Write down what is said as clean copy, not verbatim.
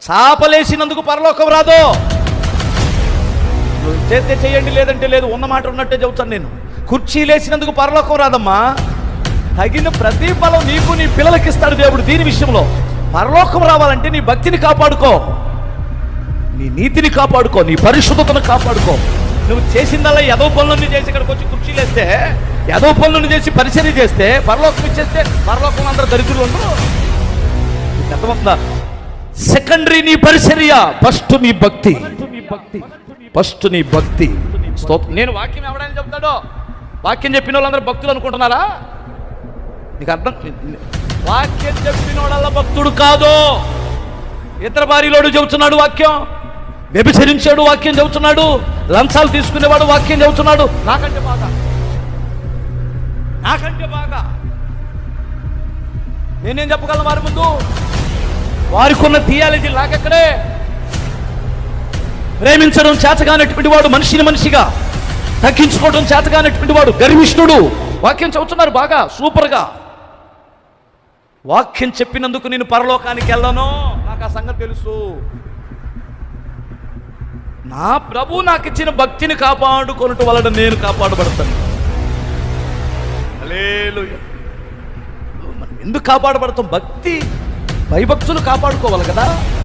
చాపలేసినందుకు పరలోకం రాదు. చేస్తే చేయండి, లేదంటే లేదు. ఉన్న మాట ఉన్నట్టే చెబుతాను నేను. కుర్చీలేసినందుకు పరలోకం రాదమ్మా. తగిన ప్రతిఫలం నీకు నీ పిల్లలకి ఇస్తాడు దేవుడు. దీని విషయంలో పరలోకం రావాలంటే నీ భక్తిని కాపాడుకో, నీ నీతిని కాపాడుకో, నీ పరిశుద్ధతను కాపాడుకో. నువ్వు చేసిందల్లా ఏదో పనులన్నీ చేసి ఇక్కడికి వచ్చి కుర్చీలేస్తే, ఏదో పనులను చేసి పరిచర్య చేస్తే పరలోకం ఇచ్చేస్తే పరలోకం అందరూ దరిద్రులు ఉండరు. అర్థమవుతుందా? సెకండరీ నీ పరిచర్య, ఫస్ట్ నీ భక్తి, ఫస్ట్ నీ భక్తి. నేను వాక్యం ఎవడని చెప్తాడో, వాక్యం చెప్పిన వాళ్ళందరూ భక్తులు అనుకుంటున్నారా? నీకు అర్థం? వాక్యం చెప్పిన వాళ్ళ భక్తుడు కాదు. ఇతర భార్యలోడు చెబుతున్నాడు వాక్యం, వ్యభిచరించాడు వాక్యం చెబుతున్నాడు, లంచాలు తీసుకునేవాడు వాక్యం చెబుతున్నాడు. నాకంటే బాగా నేనేం చెప్పగలను వారి ముందు? వారికి ఉన్న థియాలజీ నాకెక్కడే. ప్రేమించడం చేతగానటువంటి వాడు మనిషిని మనిషిగా, తగ్గించుకోవడం చేతగానటువంటి వాడు గర్విష్ఠుడు. వాక్యం చెబుతున్నారు బాగా సూపర్గా. వాక్యం చెప్పినందుకు నేను పరలోకానికి వెళ్ళను, నాకు ఆ సంగతి తెలుసు. నా ప్రభు నాకు ఇచ్చిన భక్తిని కాపాడుకొనుట వలన నేను కాపాడబడతాను. హల్లెలూయా. మనం ఎందుకు కాపాడబడతాం? భక్తి, భయభక్తులు కాపాడుకోవాలి కదా.